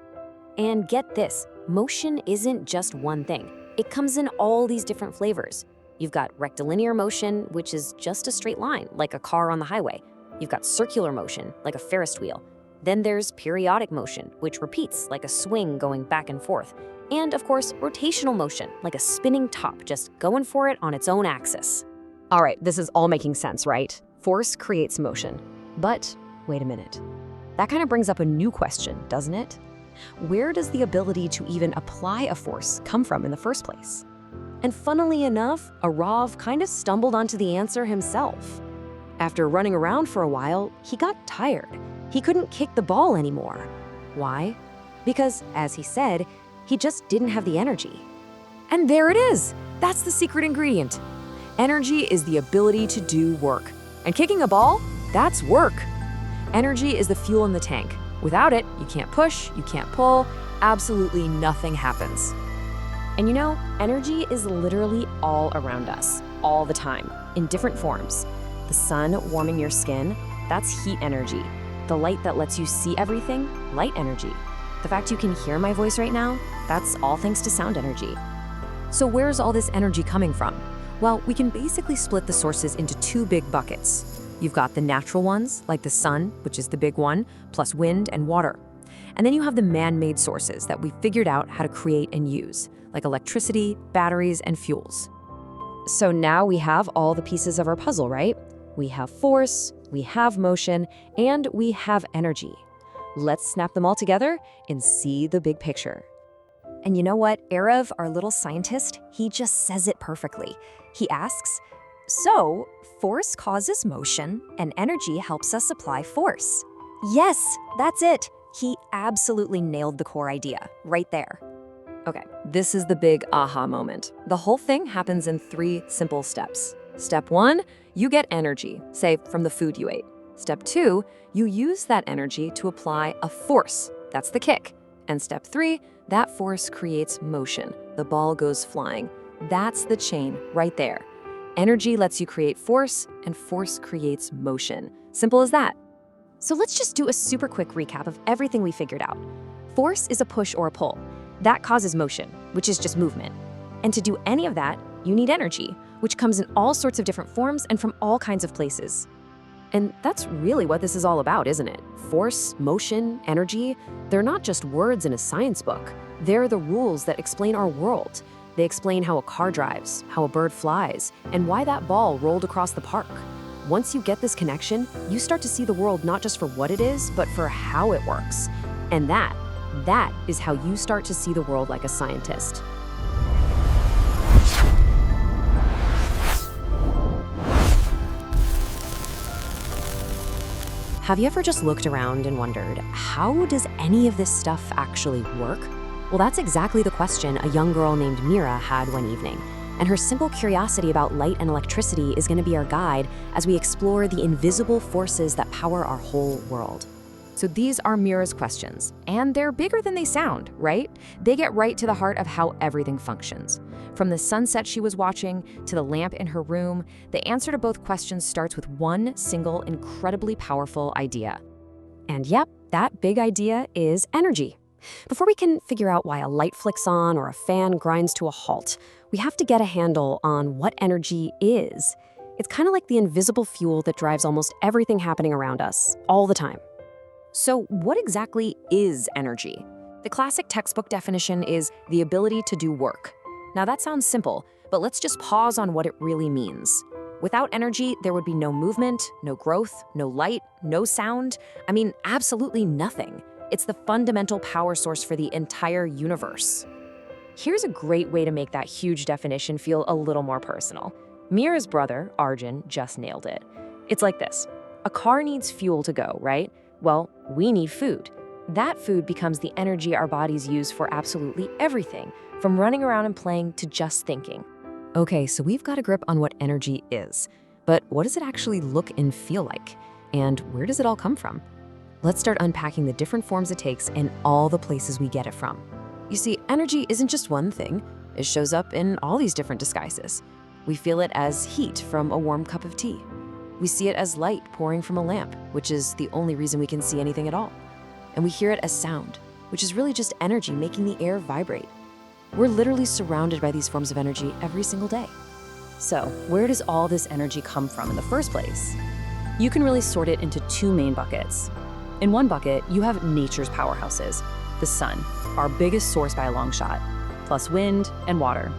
And get this, motion isn't just one thing. It comes in all these different flavors. You've got rectilinear motion, which is just a straight line, like a car on the highway. You've got circular motion, like a Ferris wheel. Then there's periodic motion, which repeats, like a swing going back and forth. And of course, rotational motion, like a spinning top, just going for it on its own axis. All right, this is all making sense, right? Force creates motion. But wait a minute. That kind of brings up a new question, doesn't it? Where does the ability to even apply a force come from in the first place? And funnily enough, Arav kind of stumbled onto the answer himself. After running around for a while, he got tired. He couldn't kick the ball anymore. Why? Because, as he said, he just didn't have the energy. And there it is. That's the secret ingredient. Energy is the ability to do work. And kicking a ball, that's work. Energy is the fuel in the tank. Without it, you can't push, you can't pull, absolutely nothing happens. And you know, energy is literally all around us, all the time, in different forms. The sun warming your skin, that's heat energy. The light that lets you see everything, light energy. The fact you can hear my voice right now, that's all thanks to sound energy. So where's all this energy coming from? Well, we can basically split the sources into two big buckets. You've got the natural ones, like the sun, which is the big one, plus wind and water. And then you have the man-made sources that we figured out how to create and use, like electricity, batteries, and fuels. So now we have all the pieces of our puzzle, right? We have force, we have motion, and we have energy. Let's snap them all together and see the big picture. And you know what? Erev, our little scientist, he just says it perfectly. He asks, so force causes motion and energy helps us apply force. Yes, that's it. He absolutely nailed the core idea right there. Okay, this is the big aha moment. The whole thing happens in 3 simple steps. Step 1, you get energy, say from the food you ate. Step 2, you use that energy to apply a force. That's the kick. And step 3, that force creates motion. The ball goes flying. That's the chain right there. Energy lets you create force, and force creates motion. Simple as that. So let's just do a super quick recap of everything we figured out. Force is a push or a pull. That causes motion, which is just movement. And to do any of that, you need energy, which comes in all sorts of different forms and from all kinds of places. And that's really what this is all about, isn't it? Force, motion, energy, they're not just words in a science book. They're the rules that explain our world. They explain how a car drives, how a bird flies, and why that ball rolled across the park. Once you get this connection, you start to see the world not just for what it is, but for how it works. And that is how you start to see the world like a scientist. Have you ever just looked around and wondered, how does any of this stuff actually work? Well, that's exactly the question a young girl named Mira had one evening. And her simple curiosity about light and electricity is going to be our guide as we explore the invisible forces that power our whole world. So these are Mira's questions, and they're bigger than they sound, right? They get right to the heart of how everything functions. From the sunset she was watching to the lamp in her room, the answer to both questions starts with one single, incredibly powerful idea. And yep, that big idea is energy. Before we can figure out why a light flicks on or a fan grinds to a halt, we have to get a handle on what energy is. It's kind of like the invisible fuel that drives almost everything happening around us, all the time. So what exactly is energy? The classic textbook definition is the ability to do work. Now that sounds simple, but let's just pause on what it really means. Without energy, there would be no movement, no growth, no light, no sound. I mean, absolutely nothing. It's the fundamental power source for the entire universe. Here's a great way to make that huge definition feel a little more personal. Mira's brother, Arjun, just nailed it. It's like this. A car needs fuel to go, right? Well, we need food. That food becomes the energy our bodies use for absolutely everything, from running around and playing to just thinking. Okay, so we've got a grip on what energy is, but what does it actually look and feel like? And where does it all come from? Let's start unpacking the different forms it takes and all the places we get it from. You see, energy isn't just one thing. It shows up in all these different disguises. We feel it as heat from a warm cup of tea. We see it as light pouring from a lamp, which is the only reason we can see anything at all. And we hear it as sound, which is really just energy making the air vibrate. We're literally surrounded by these forms of energy every single day. So, where does all this energy come from in the first place? You can really sort it into 2 main buckets. In one bucket, you have nature's powerhouses, the sun, our biggest source by a long shot, plus wind and water.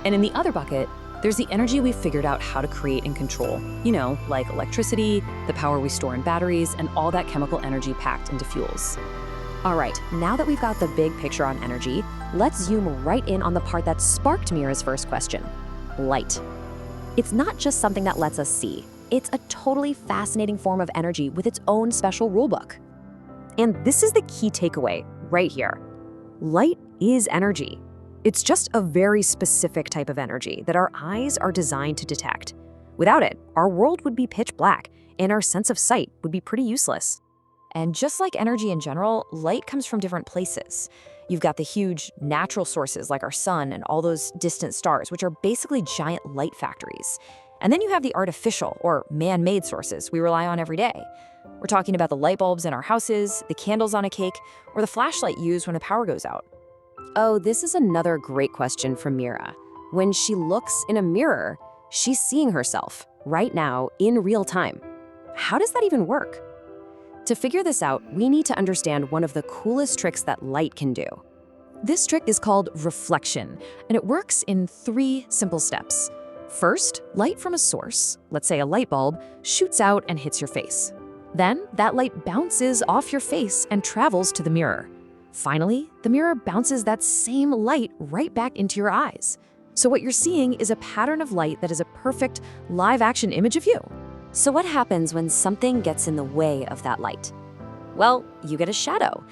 And in the other bucket, there's the energy we've figured out how to create and control. You know, like electricity, the power we store in batteries, and all that chemical energy packed into fuels. All right, now that we've got the big picture on energy, let's zoom right in on the part that sparked Mira's first question, light. It's not just something that lets us see. It's a totally fascinating form of energy with its own special rulebook. And this is the key takeaway right here. Light is energy. It's just a very specific type of energy that our eyes are designed to detect. Without it, our world would be pitch black, and our sense of sight would be pretty useless. And just like energy in general, light comes from different places. You've got the huge natural sources like our sun and all those distant stars, which are basically giant light factories. And then you have the artificial or man-made sources we rely on every day. We're talking about the light bulbs in our houses, the candles on a cake, or the flashlight used when the power goes out. Oh, this is another great question from Mira. When she looks in a mirror, she's seeing herself right now in real time. How does that even work? To figure this out, we need to understand one of the coolest tricks that light can do. This trick is called reflection, and it works in 3 simple steps. First, light from a source, let's say a light bulb, shoots out and hits your face. Then, that light bounces off your face and travels to the mirror. Finally, the mirror bounces that same light right back into your eyes. So what you're seeing is a pattern of light that is a perfect live-action image of you. So what happens when something gets in the way of that light? Well, you get a shadow.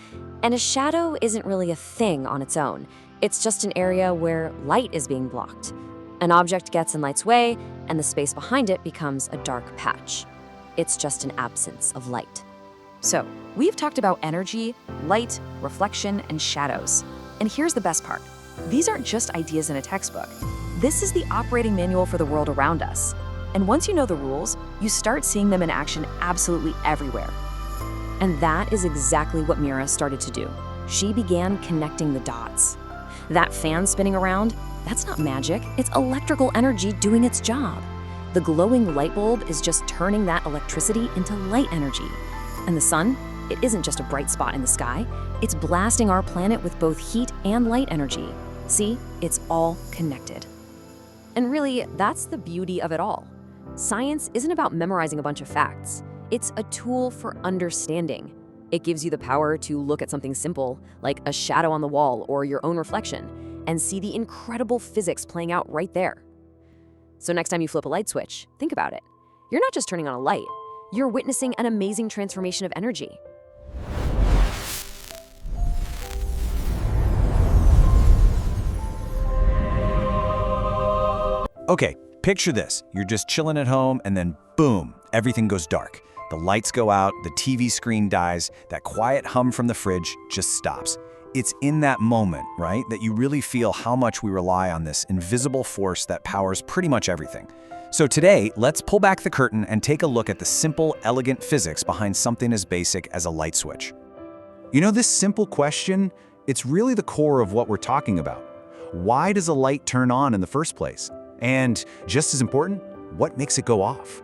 And a shadow isn't really a thing on its own. It's just an area where light is being blocked. An object gets in light's way, and the space behind it becomes a dark patch. It's just an absence of light. So, we've talked about energy, light, reflection, and shadows. And here's the best part. These aren't just ideas in a textbook. This is the operating manual for the world around us. And once you know the rules, you start seeing them in action absolutely everywhere. And that is exactly what Mira started to do. She began connecting the dots. That fan spinning around, that's not magic, it's electrical energy doing its job. The glowing light bulb is just turning that electricity into light energy. And the sun, it isn't just a bright spot in the sky, it's blasting our planet with both heat and light energy. See, it's all connected. And really, that's the beauty of it all. Science isn't about memorizing a bunch of facts. It's a tool for understanding. It gives you the power to look at something simple, like a shadow on the wall or your own reflection, and see the incredible physics playing out right there. So next time you flip a light switch, think about it. You're not just turning on a light, you're witnessing an amazing transformation of energy. Okay, picture this. You're just chilling at home and then boom, everything goes dark. The lights go out, the TV screen dies, that quiet hum from the fridge just stops. It's in that moment, right, that you really feel how much we rely on this invisible force that powers pretty much everything. So today, let's pull back the curtain and take a look at the simple, elegant physics behind something as basic as a light switch. You know, this simple question, it's really the core of what we're talking about. Why does a light turn on in the first place? And just as important, what makes it go off?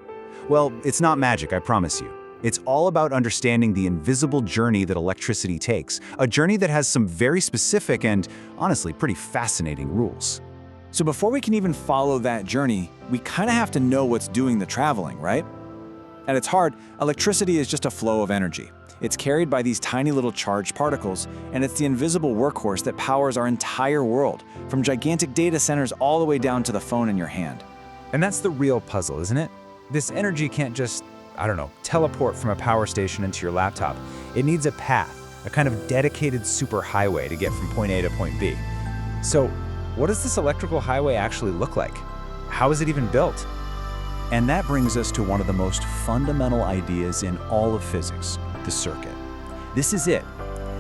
Well, it's not magic, I promise you. It's all about understanding the invisible journey that electricity takes, a journey that has some very specific and, honestly, pretty fascinating rules. So before we can even follow that journey, we kind of have to know what's doing the traveling, right? At its heart, electricity is just a flow of energy. It's carried by these tiny little charged particles, and it's the invisible workhorse that powers our entire world, from gigantic data centers all the way down to the phone in your hand. And that's the real puzzle, isn't it? This energy can't just, teleport from a power station into your laptop. It needs a path, a kind of dedicated superhighway to get from point A to point B. So, what does this electrical highway actually look like? How is it even built? And that brings us to one of the most fundamental ideas in all of physics, the circuit. This is it.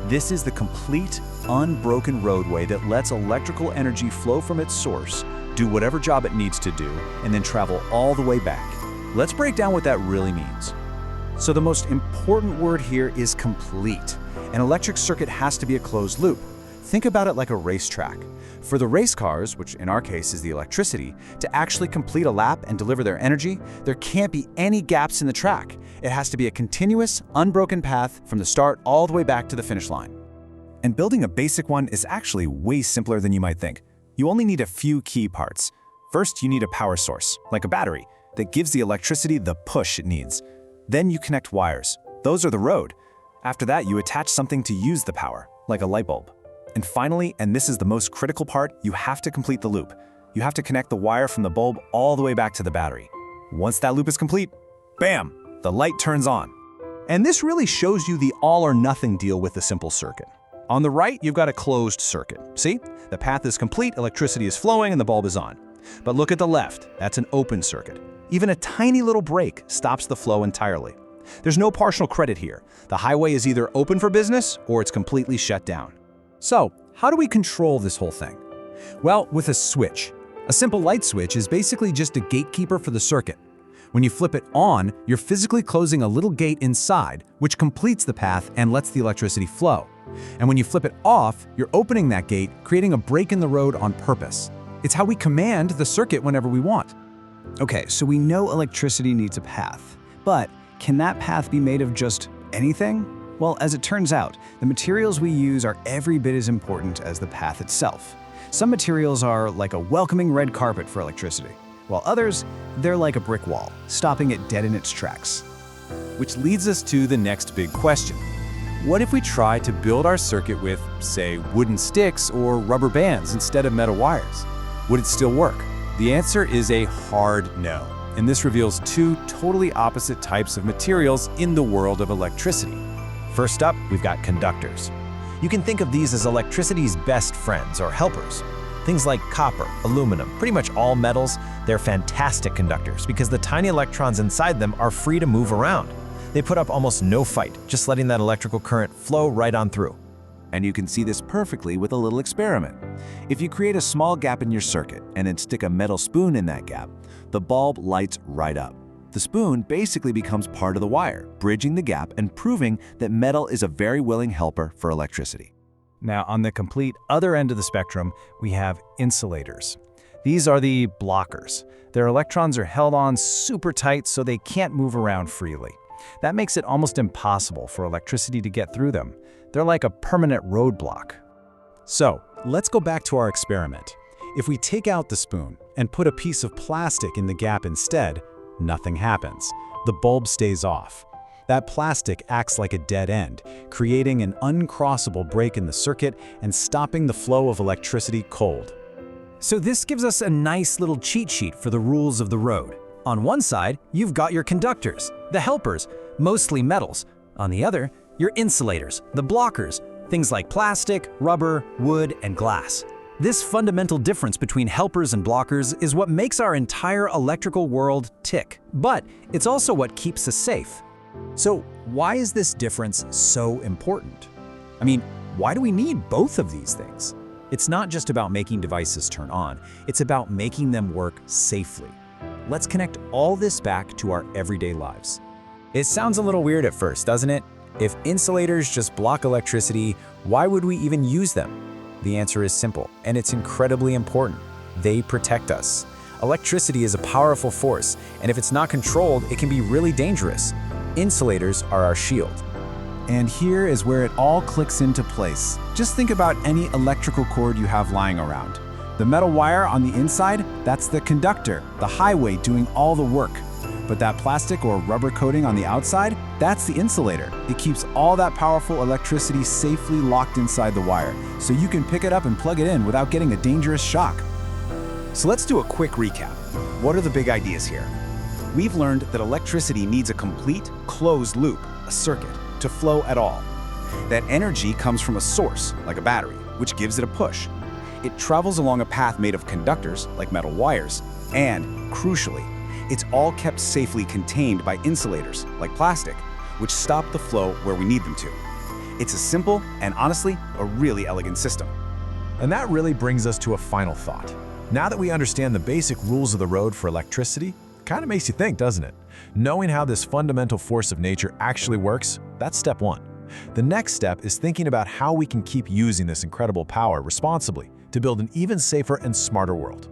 This is the complete, unbroken roadway that lets electrical energy flow from its source, do whatever job it needs to do, and then travel all the way back. Let's break down what that really means. So the most important word here is complete. An electric circuit has to be a closed loop. Think about it like a racetrack. For the race cars, which in our case is the electricity, to actually complete a lap and deliver their energy, there can't be any gaps in the track. It has to be a continuous, unbroken path from the start all the way back to the finish line. And building a basic one is actually way simpler than you might think. You only need a few key parts. First, you need a power source, like a battery, that gives the electricity the push it needs. Then you connect wires. Those are the road. After that, you attach something to use the power, like a light bulb. And finally, and this is the most critical part, you have to complete the loop. You have to connect the wire from the bulb all the way back to the battery. Once that loop is complete, bam, the light turns on. And this really shows you the all-or-nothing deal with the simple circuit. On the right, you've got a closed circuit. See? The path is complete, electricity is flowing, and the bulb is on. But look at the left, that's an open circuit. Even a tiny little break stops the flow entirely. There's no partial credit here. The highway is either open for business or it's completely shut down. So, how do we control this whole thing? Well, with a switch. A simple light switch is basically just a gatekeeper for the circuit. When you flip it on, you're physically closing a little gate inside, which completes the path and lets the electricity flow. And when you flip it off, you're opening that gate, creating a break in the road on purpose. It's how we command the circuit whenever we want. Okay, so we know electricity needs a path, but can that path be made of just anything? Well, as it turns out, the materials we use are every bit as important as the path itself. Some materials are like a welcoming red carpet for electricity, while others, they're like a brick wall, stopping it dead in its tracks. Which leads us to the next big question. What if we try to build our circuit with, say, wooden sticks or rubber bands instead of metal wires? Would it still work? The answer is a hard no, and this reveals two totally opposite types of materials in the world of electricity. First up, we've got conductors. You can think of these as electricity's best friends or helpers. Things like copper, aluminum, pretty much all metals, they're fantastic conductors because the tiny electrons inside them are free to move around. They put up almost no fight, just letting that electrical current flow right on through. And you can see this perfectly with a little experiment. If you create a small gap in your circuit and then stick a metal spoon in that gap, the bulb lights right up. The spoon basically becomes part of the wire, bridging the gap and proving that metal is a very willing helper for electricity. Now, on the complete other end of the spectrum, we have insulators. These are the blockers. Their electrons are held on super tight so they can't move around freely. That makes it almost impossible for electricity to get through them. They're like a permanent roadblock. So, let's go back to our experiment. If we take out the spoon and put a piece of plastic in the gap instead, nothing happens. The bulb stays off. That plastic acts like a dead end, creating an uncrossable break in the circuit and stopping the flow of electricity cold. So this gives us a nice little cheat sheet for the rules of the road. On one side, you've got your conductors, the helpers, mostly metals. On the other, your insulators, the blockers, things like plastic, rubber, wood, and glass. This fundamental difference between helpers and blockers is what makes our entire electrical world tick. But it's also what keeps us safe. So why is this difference so important? I mean, why do we need both of these things? It's not just about making devices turn on, it's about making them work safely. Let's connect all this back to our everyday lives. It sounds a little weird at first, doesn't it? If insulators just block electricity, why would we even use them? The answer is simple, and it's incredibly important. They protect us. Electricity is a powerful force, and if it's not controlled, it can be really dangerous. Insulators are our shield. And here is where it all clicks into place. Just think about any electrical cord you have lying around. The metal wire on the inside, that's the conductor, the highway doing all the work. But that plastic or rubber coating on the outside, that's the insulator. It keeps all that powerful electricity safely locked inside the wire, so you can pick it up and plug it in without getting a dangerous shock. So let's do a quick recap. What are the big ideas here? We've learned that electricity needs a complete, closed loop, a circuit, to flow at all. That energy comes from a source, like a battery, which gives it a push. It travels along a path made of conductors, like metal wires, and, crucially, it's all kept safely contained by insulators, like plastic, which stop the flow where we need them to. It's a simple and, honestly, a really elegant system. And that really brings us to a final thought. Now that we understand the basic rules of the road for electricity, kind of makes you think, doesn't it? Knowing how this fundamental force of nature actually works, that's step one. The next step is thinking about how we can keep using this incredible power responsibly to build an even safer and smarter world.